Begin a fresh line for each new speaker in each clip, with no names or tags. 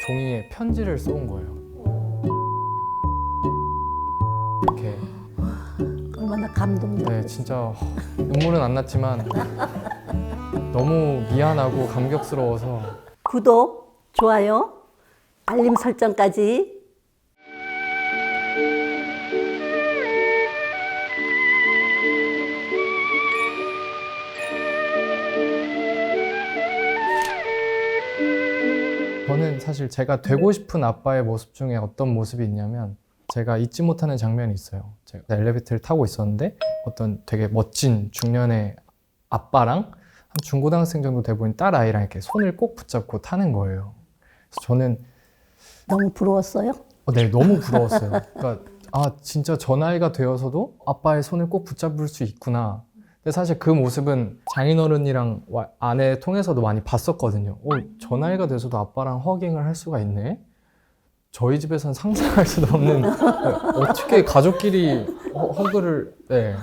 종이에 편지를 써온 거예요. 이렇게.
얼마나 감동적.
네, 진짜 눈물은 안 났지만 너무 미안하고 감격스러워서.
구독, 좋아요, 알림 설정까지.
저는 사실 제가 되고 싶은 아빠의 모습 중에 어떤 모습이 있냐면, 제가 잊지 못하는 장면이 있어요. 제가 엘리베이터를 타고 있었는데 어떤 되게 멋진 중년의 아빠랑 한 중고등학생 정도 돼 보인 딸 아이랑 이렇게 손을 꼭 붙잡고 타는 거예요. 그래서 저는
너무 부러웠어요?
네, 너무 부러웠어요. 그러니까 진짜 저 나이가 되어서도 아빠의 손을 꼭 붙잡을 수 있구나. 근데 사실 그 모습은 장인어른이랑 아내 통해서도 많이 봤었거든요. 저 나이가 돼서도 아빠랑 허깅을 할 수가 있네? 저희 집에서는 상상할 수도 없는, 어떻게 가족끼리 허그를, 네.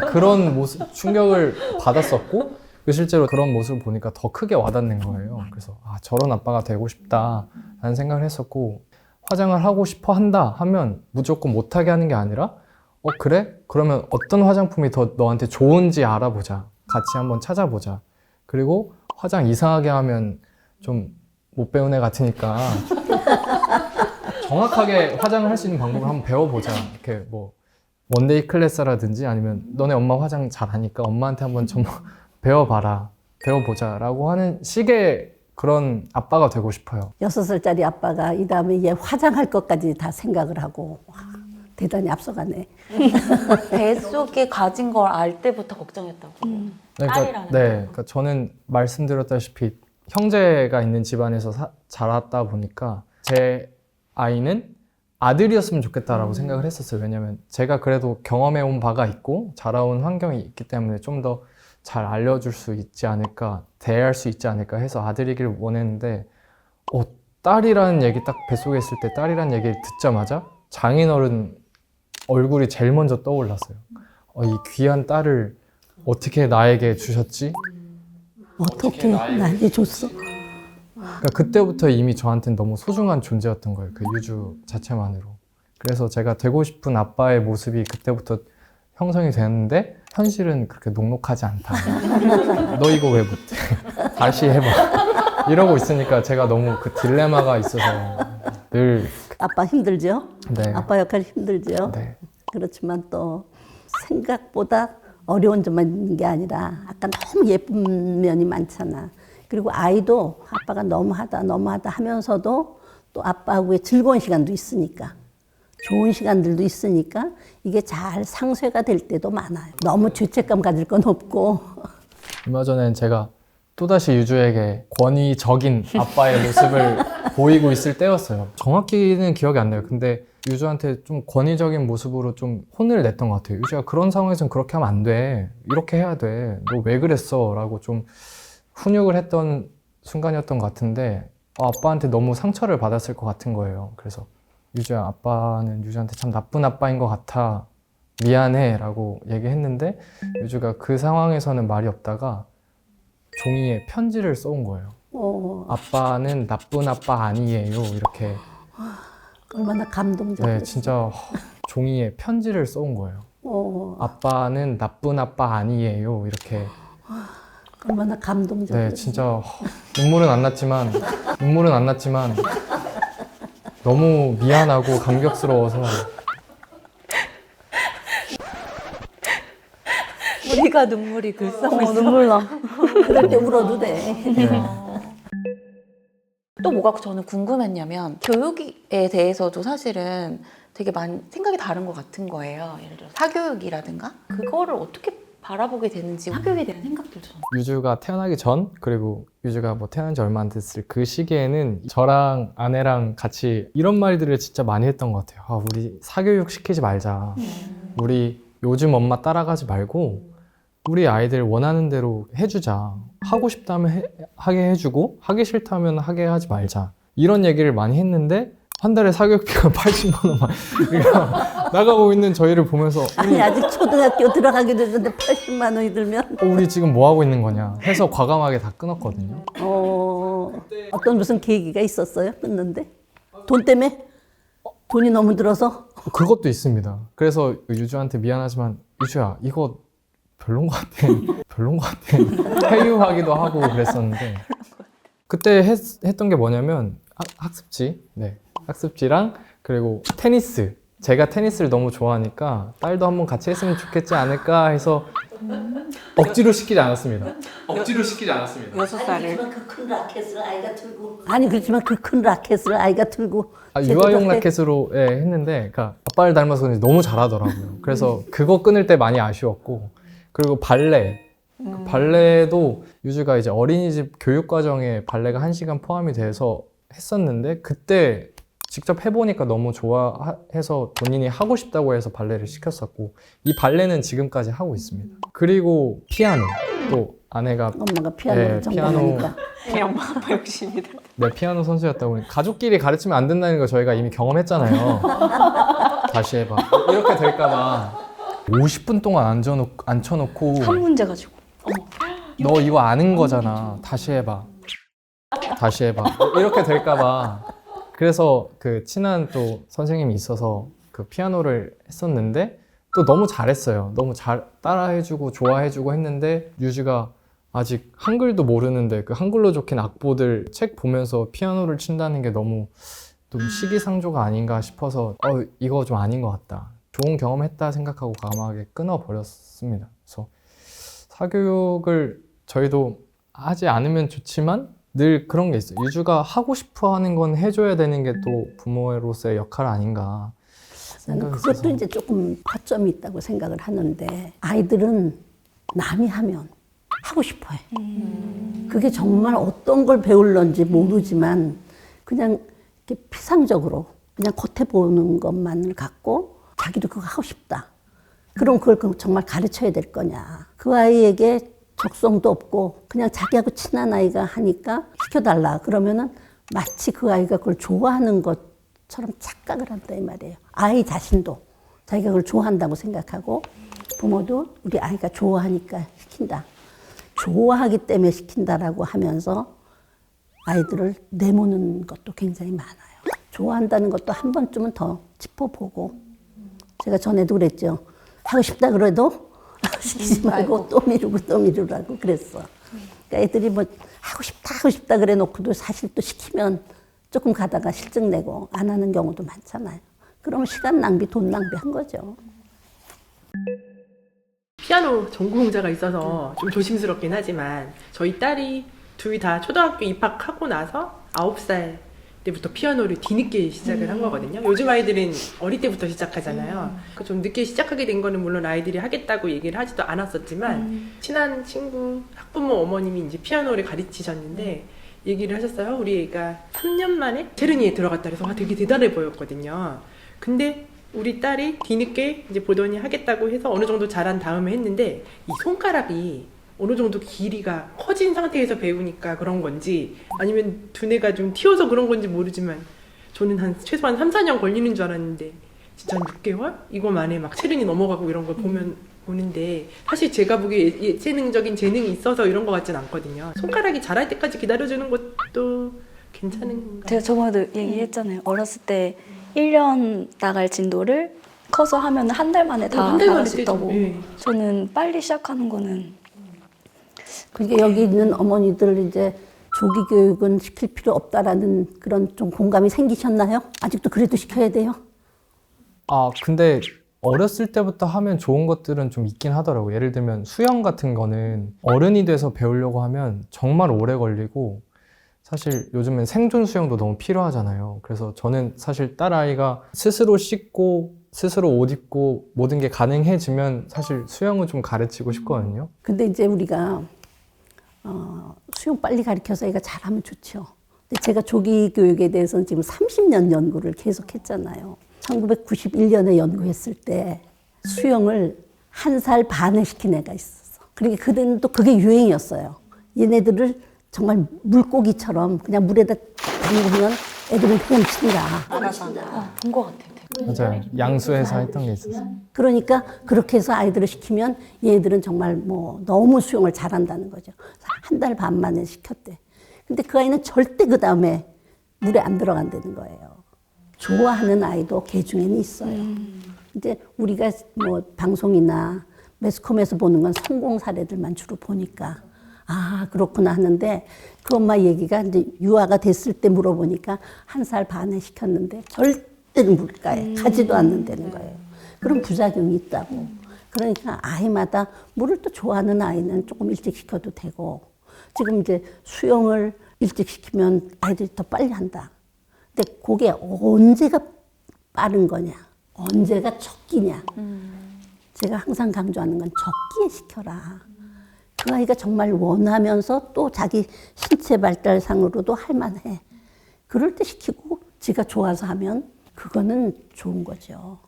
그런 모습, 충격을 받았었고, 실제로 그런 모습을 보니까 더 크게 와닿는 거예요. 그래서 저런 아빠가 되고 싶다라는 생각을 했었고, 화장을 하고 싶어 한다 하면 무조건 못하게 하는 게 아니라, 그래? 그러면 어떤 화장품이 더 너한테 좋은지 알아보자. 같이 한번 찾아보자. 그리고 화장 이상하게 하면 좀 못 배운 애 같으니까 정확하게 화장을 할 수 있는 방법을 한번 배워보자. 이렇게 뭐 원데이 클래스라든지 아니면 너네 엄마 화장 잘하니까 엄마한테 한번 좀 배워봐라. 배워보자 라고 하는 식의 그런 아빠가 되고 싶어요.
6살짜리 아빠가 이 다음에 얘 화장할 것까지 다 생각을 하고. 와, 대단히 앞서가네.
뱃속에 가진 걸 알 때부터 걱정했다고. 딸이라는
그러니까 저는 말씀드렸다시피 형제가 있는 집안에서 자랐다 보니까 제 아이는 아들이었으면 좋겠다라고 생각을 했었어요. 왜냐면 제가 그래도 경험해온 바가 있고 자라온 환경이 있기 때문에 좀 더 잘 알려줄 수 있지 않을까, 대할 수 있지 않을까 해서 아들이기를 원했는데, 딸이라는 얘기 딱 뱃속에 있을 때 딸이라는 얘기를 듣자마자 장인어른 얼굴이 제일 먼저 떠올랐어요. 이 귀한 딸을 어떻게 나에게 주셨지?
어떻게 나에게 줬어?
그러니까 그때부터 이미 저한테는 너무 소중한 존재였던 거예요. 그 유주 자체만으로. 그래서 제가 되고 싶은 아빠의 모습이 그때부터 형성이 되었는데, 현실은 그렇게 녹록하지 않다. 너 이거 왜 못해? 다시 해봐. 이러고 있으니까 제가 너무 그 딜레마가 있어서 늘.
아빠 힘들죠?
네.
아빠 역할 힘들죠?
네.
그렇지만 또 생각보다 어려운 점만 있는 게 아니라 아까 너무 예쁜 면이 많잖아. 그리고 아이도 아빠가 너무하다 하면서도 또 아빠하고의 즐거운 시간도 있으니까, 좋은 시간들도 있으니까 이게 잘 상쇄가 될 때도 많아요. 너무 죄책감 가질 건 없고.
얼마 전엔 제가 또다시 유주에게 권위적인 아빠의 모습을 보이고 있을 때였어요. 정확히는 기억이 안 나요. 근데 유주한테 좀 권위적인 모습으로 좀 혼을 냈던 것 같아요. 유주야, 그런 상황에서는 그렇게 하면 안 돼. 이렇게 해야 돼. 너 왜 그랬어? 라고 좀 훈육을 했던 순간이었던 것 같은데, 아빠한테 너무 상처를 받았을 것 같은 거예요. 그래서 유주야, 아빠는 유주한테 참 나쁜 아빠인 것 같아. 미안해. 라고 얘기했는데, 유주가 그 상황에서는 말이 없다가 종이에 편지를 써온 거예요. 아빠는 나쁜 아빠 아니에요. 이렇게.
얼마나 감동적.
네, 진짜 종이에 편지를 써온 거예요. 아빠는 나쁜 아빠 아니에요. 이렇게.
얼마나 감동적.
네, 진짜 눈물은 안 났지만 너무 미안하고 감격스러워서.
우리가 눈물이 글썽글썽.
눈물 나.
그럴 때 울어도 돼.
네.
또 뭐가 저는 궁금했냐면, 교육에 대해서도 사실은 되게 많이 생각이 다른 것 같은 거예요. 예를 들어 사교육이라든가 그거를 어떻게 바라보게 되는지, 사교육에 대한 생각들도 저는.
유주가 태어나기 전, 그리고 유주가 뭐 태어난 지 얼마 안 됐을 그 시기에는 저랑 아내랑 같이 이런 말들을 진짜 많이 했던 것 같아요. 우리 사교육 시키지 말자. 우리 요즘 엄마 따라가지 말고 우리 아이들 원하는 대로 해주자. 하고 싶다면 하게 해주고, 하기 싫다면 하게 하지 말자. 이런 얘기를 많이 했는데, 한 달에 사교육비가 80만 원만 나가고 있는 저희를 보면서,
아니, 아직 초등학교 들어가기도 전에 80만 원이 들면.
우리 지금 뭐 하고 있는 거냐 해서 과감하게 다 끊었거든요.
어떤 무슨 계기가 있었어요? 끊는데? 돈 때문에? 돈이 너무 들어서?
그것도 있습니다. 그래서 유주한테 미안하지만 유주야 이거 별론 것 같아. 별론 것 같아. 회유하기도 하고 그랬었는데 그때 했던 게 뭐냐면 학습지, 네, 학습지랑 그리고 테니스. 제가 테니스를 너무 좋아하니까 딸도 한번 같이 했으면 좋겠지 않을까 해서 억지로 시키지 않았습니다. 억지로 시키지 않았습니다.
6살을.
그 큰 라켓을 아이가 들고. 아니 그렇지만 그 큰 라켓을 아이가 들고.
유아용 라켓으로 했는데 그러니까 아빠를 닮아서 그런지 너무 잘하더라고요. 그래서 그거 끊을 때 많이 아쉬웠고 그리고 발레. 그 발레도 유주가 이제 어린이집 교육 과정에 발레가 1시간 포함이 돼서 했었는데 그때 직접 해보니까 너무 좋아해서 본인이 하고 싶다고 해서 발레를 시켰었고 이 발레는 지금까지 하고 있습니다. 그리고 피아노 또 아내가
엄마가 피아노를 전공하니까.
네, 엄마 아빠 욕심이다.
네, 피아노 선수였다고 가족끼리 가르치면 안 된다는 거 저희가 이미 경험했잖아요. 다시 해봐. 이렇게 될까봐 50분 동안 앉혀놓고
한 문제 가지고.
너 이거 아는 거잖아. 다시 해봐. 다시 해봐. 이렇게 될까봐. 그래서 그 친한 또 선생님이 있어서 그 피아노를 했었는데 또 너무 잘했어요. 너무 잘 따라해주고 좋아해주고 했는데 유주가 아직 한글도 모르는데 그 한글로 적힌 악보들 책 보면서 피아노를 친다는 게 너무 좀 시기상조가 아닌가 싶어서 이거 좀 아닌 것 같다. 좋은 경험했다 생각하고 과감하게 끊어버렸습니다. 그래서 사교육을 저희도 하지 않으면 좋지만 늘 그런 게 있어요. 유주가 하고 싶어 하는 건 해줘야 되는 게 또 부모로서의 역할 아닌가
나는
생각이
그것도
있어서.
이제 조금 허점이 있다고 생각을 하는데 아이들은 남이 하면 하고 싶어해. 그게 정말 어떤 걸 배울런지 모르지만 그냥 이렇게 피상적으로 그냥 겉에 보는 것만을 갖고 자기도 그거 하고 싶다. 그럼 그걸 정말 가르쳐야 될 거냐. 그 아이에게 적성도 없고 그냥 자기하고 친한 아이가 하니까 시켜달라. 그러면은 마치 그 아이가 그걸 좋아하는 것처럼 착각을 한다 이 말이에요. 아이 자신도 자기가 그걸 좋아한다고 생각하고 부모도 우리 아이가 좋아하니까 시킨다. 좋아하기 때문에 시킨다라고 하면서 아이들을 내모는 것도 굉장히 많아요. 좋아한다는 것도 한 번쯤은 더 짚어보고 제가 전에도 그랬죠. 하고 싶다 그래도 시키지 말고 또 미루라고 그랬어. 그러니까 애들이 뭐 하고 싶다 그래 놓고도 사실 또 시키면 조금 가다가 실증 내고 안 하는 경우도 많잖아요. 그러면 시간 낭비, 돈 낭비한 거죠.
피아노 전공자가 있어서 좀 조심스럽긴 하지만 저희 딸이 둘 다 초등학교 입학하고 나서 9살 때부터 피아노를 뒤늦게 시작을 한 거거든요. 요즘 아이들은 어릴 때부터 시작하잖아요. 좀 늦게 시작하게 된 거는 물론 아이들이 하겠다고 얘기를 하지도 않았었지만 친한 친구, 학부모 어머님이 이제 피아노를 가르치셨는데 얘기를 하셨어요. 우리 애가 3년 만에 체르니에 들어갔다 그래서 되게 대단해 보였거든요. 근데 우리 딸이 뒤늦게 이제 보더니 하겠다고 해서 어느 정도 잘한 다음에 했는데 이 손가락이 어느 정도 길이가 커진 상태에서 배우니까 그런 건지 아니면 두뇌가 좀 튀어서 그런 건지 모르지만 저는 최소한 3, 4년 걸리는 줄 알았는데 진짜 한 6개월? 이거 만에 막 체르니 넘어가고 이런 걸 보는데 사실 제가 보기에 예체능적인 재능이 있어서 이런 것 같진 않거든요. 손가락이 자랄 때까지 기다려주는 것도 괜찮은가?
제가 저번에도 얘기했잖아요. 어렸을 때 1년 나갈 진도를 커서 하면 한 달 만에 다
한 달
나갈
만에
수 있다고.
네.
저는 빨리 시작하는 거는
그러니까 여기 있는 어머니들 이제 조기 교육은 시킬 필요 없다라는 그런 좀 공감이 생기셨나요? 아직도 그래도 시켜야 돼요?
근데 어렸을 때부터 하면 좋은 것들은 좀 있긴 하더라고요. 예를 들면 수영 같은 거는 어른이 돼서 배우려고 하면 정말 오래 걸리고 사실 요즘엔 생존 수영도 너무 필요하잖아요. 그래서 저는 사실 딸아이가 스스로 씻고 스스로 옷 입고 모든 게 가능해지면 사실 수영을 좀 가르치고 싶거든요.
근데 이제 우리가 수영 빨리 가르쳐서 애가 잘하면 좋죠. 근데 제가 조기 교육에 대해서는 지금 30년 연구를 계속 했잖아요. 1991년에 연구했을 때 수영을 1살 반에 시킨 애가 있었어. 그러니까 그때는 또 그게 유행이었어요. 얘네들을 정말 물고기처럼 그냥 물에다 담그면 애들은 헤엄친다.
본 것 같아요.
맞아요. 양수에서 했던 게 있었어요.
그러니까 그렇게 해서 아이들을 시키면 얘들은 정말 뭐 너무 수영을 잘한다는 거죠. 1달 반 만에 시켰대. 근데 그 아이는 절대 그 다음에 물에 안 들어간다는 거예요. 좋아하는 아이도 개 중에는 있어요. 이제 우리가 뭐 방송이나 매스컴에서 보는 건 성공 사례들만 주로 보니까 아 그렇구나 하는데 그 엄마 얘기가 이제 유아가 됐을 때 물어보니까 1살 반에 시켰는데 절대로 물가에 가지도 않는다는 거예요. 그런 부작용이 있다고. 그러니까 아이마다 물을 또 좋아하는 아이는 조금 일찍 시켜도 되고 지금 이제 수영을 일찍 시키면 아이들이 더 빨리 한다. 근데 그게 언제가 빠른 거냐, 언제가 적기냐. 제가 항상 강조하는 건 적기에 시켜라. 그 아이가 정말 원하면서 또 자기 신체 발달상으로도 할만해. 그럴 때 시키고 지가 좋아서 하면 그거는 좋은 거죠.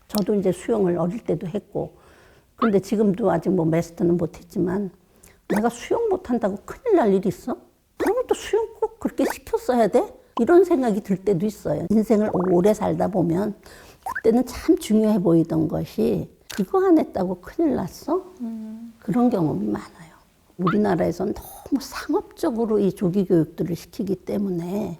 저도 이제 수영을 어릴 때도 했고, 근데 지금도 아직 뭐 마스터는 못했지만 내가 수영 못한다고 큰일 날 일 있어? 그러면 또 수영 꼭 그렇게 시켰어야 돼? 이런 생각이 들 때도 있어요. 인생을 오래 살다 보면 그때는 참 중요해 보이던 것이 그거 안 했다고 큰일 났어? 그런 경험이 많아요. 우리나라에서는 너무 상업적으로 이 조기 교육들을 시키기 때문에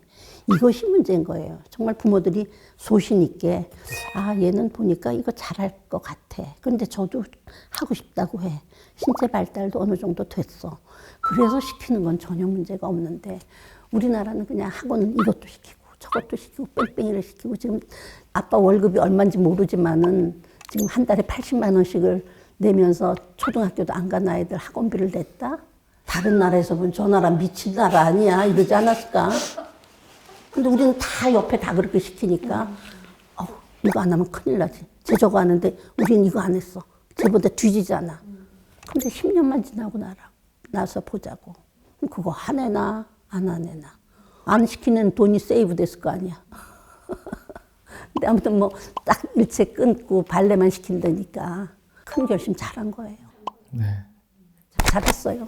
이것이 문제인 거예요. 정말 부모들이 소신 있게 아 얘는 보니까 이거 잘할 것 같아. 그런데 저도 하고 싶다고 해. 신체 발달도 어느 정도 됐어. 그래서 시키는 건 전혀 문제가 없는데 우리나라는 그냥 학원은 이것도 시키고 저것도 시키고 뺑뺑이를 시키고 지금 아빠 월급이 얼마인지 모르지만은 지금 한 달에 80만 원씩을 내면서 초등학교도 안 간 아이들 학원비를 냈다? 다른 나라에서 보면 저 나라 미친 나라 아니야 이러지 않았을까? 근데 우리는 다 옆에 다 그렇게 시키니까 이거 안 하면 큰일 나지. 쟤 저거 하는데 우리는 이거 안 했어. 쟤보다 뒤지잖아. 근데 10년만 지나고 나서 보자고. 그럼 그거 하내나 안 하내나. 안 시키는 돈이 세이브 됐을 거 아니야. 근데 아무튼 뭐 딱 일체 끊고 발레만 시킨다니까 큰 결심 잘한 거예요.
네.
잘했어요.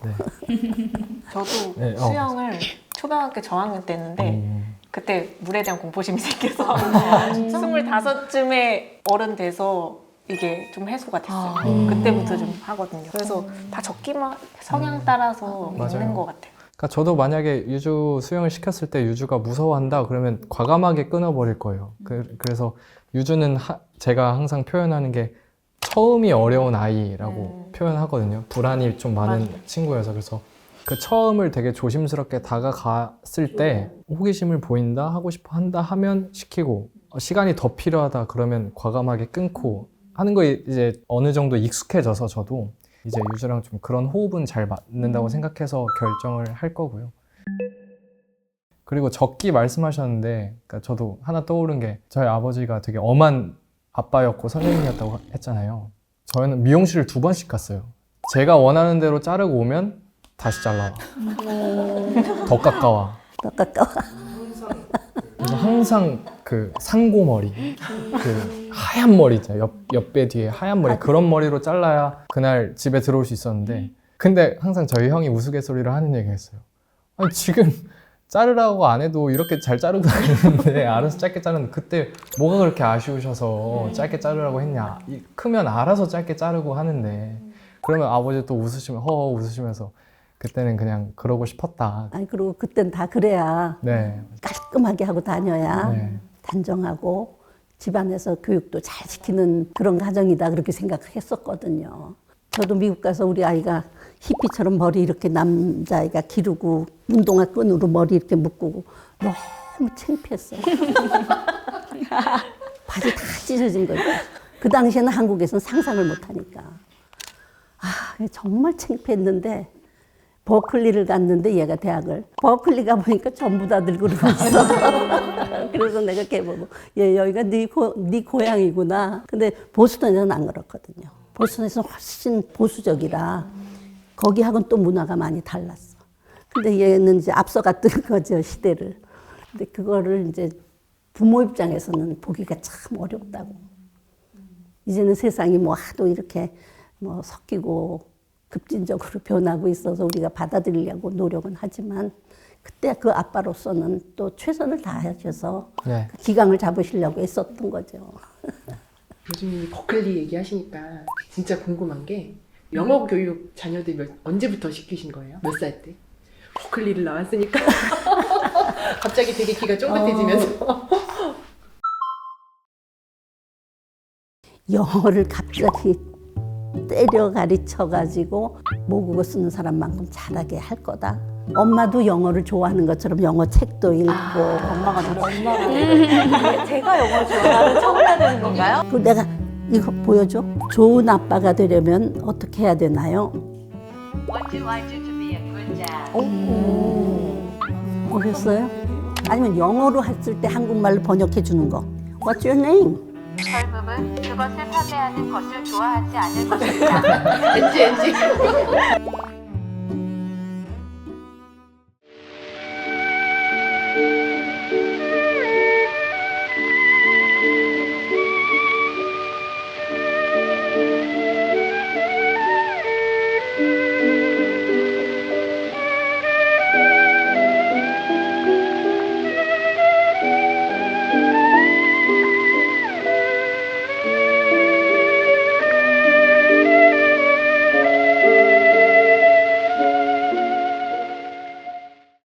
저도
네,
수영을 초등학교 저학년 때 했는데 그때 물에 대한 공포심이 생겨서 25쯤에 어른 돼서 이게 좀 해소가 됐어요. 그때부터 좀 하거든요. 그래서 다 적기만 성향 따라서
맞아요.
있는 것 같아요.
그러니까 저도 만약에 유주 수영을 시켰을 때 유주가 무서워한다 그러면 과감하게 끊어버릴 거예요. 그래서 유주는 제가 항상 표현하는 게 처음이 어려운 아이라고 표현하거든요. 불안이 좀 많은
맞아요.
친구여서. 그래서 그 처음을 되게 조심스럽게 다가갔을 때 호기심을 보인다, 하고 싶어 한다 하면 시키고 시간이 더 필요하다 그러면 과감하게 끊고 하는 거에 이제 어느 정도 익숙해져서 저도 이제 유주랑 좀 그런 호흡은 잘 맞는다고 생각해서 결정을 할 거고요. 그리고 적기 말씀하셨는데 그러니까 저도 하나 떠오른 게 저희 아버지가 되게 엄한 아빠였고 선생님이었다고 했잖아요. 저희는 미용실을 2번씩 갔어요. 제가 원하는 대로 자르고 오면 다시 잘라와. 더 깎아와.
더 가까워.
그래서 항상 그 상고머리, 그 하얀 머리 있잖아요. 옆배 뒤에 하얀 머리, 그런 머리로 잘라야 그날 집에 들어올 수 있었는데 근데 항상 저희 형이 우스갯소리를 하는 얘기가 있어요. 아니 지금 자르라고 안 해도 이렇게 잘 자르고 다니는데 알아서 짧게 자르는데 그때 뭐가 그렇게 아쉬우셔서 짧게 자르라고 했냐. 크면 알아서 짧게 자르고 하는데 그러면 아버지 또 웃으시면서 그때는 그냥 그러고 싶었다.
아니 그리고 그땐 다 그래야
네.
깔끔하게 하고 다녀야
네.
단정하고 집안에서 교육도 잘 시키는 그런 가정이다 그렇게 생각했었거든요. 저도 미국 가서 우리 아이가 히피처럼 머리 이렇게 남자아이가 기르고 운동화 끈으로 머리 이렇게 묶고 너무 창피했어요. 바지 다 찢어진 거예요. 그 당시에는 한국에서는 상상을 못하니까. 정말 창피했는데 버클리를 갔는데 얘가 대학을 버클리 가보니까 전부 다들 그러고 있어. 그래서 내가 걔 보고 얘 여기가 네 고향이구나. 근데 보스턴에서는 안 그렇거든요. 보스턴에서는 훨씬 보수적이라 거기하고는 또 문화가 많이 달랐어. 근데 얘는 이제 앞서갔던 거죠, 시대를. 근데 그거를 이제 부모 입장에서는 보기가 참 어렵다고. 이제는 세상이 뭐 하도 이렇게 뭐 섞이고 급진적으로 변하고 있어서 우리가 받아들이려고 노력은 하지만 그때 그 아빠로서는 또 최선을 다하셔서
네.
그 기강을 잡으시려고 애썼던 거죠.
요즘 버클리 얘기하시니까 진짜 궁금한 게 영어 교육 자녀들 언제부터 시키신 거예요? 몇 살 때? 버클리를 나왔으니까 갑자기 되게 귀가 쫑긋해지면서
영어를 갑자기 때려 가르쳐가지고 모국어 쓰는 사람만큼 잘하게 할 거다. 엄마도 영어를 좋아하는 것처럼 영어 책도 읽고
엄마가 제가 영어 좋아하는 척을 해야 되는 건가요?
그리고 내가 이거 보여줘. 좋은 아빠가 되려면 어떻게 해야 되나요?
What do I do to be a good dad?
보셨어요? 아니면 영어로 했을 때 한국말로 번역해 주는 거. What's your name?
젊음은 그것을 판매하는 것을 좋아하지 않을 것입니다.
엔지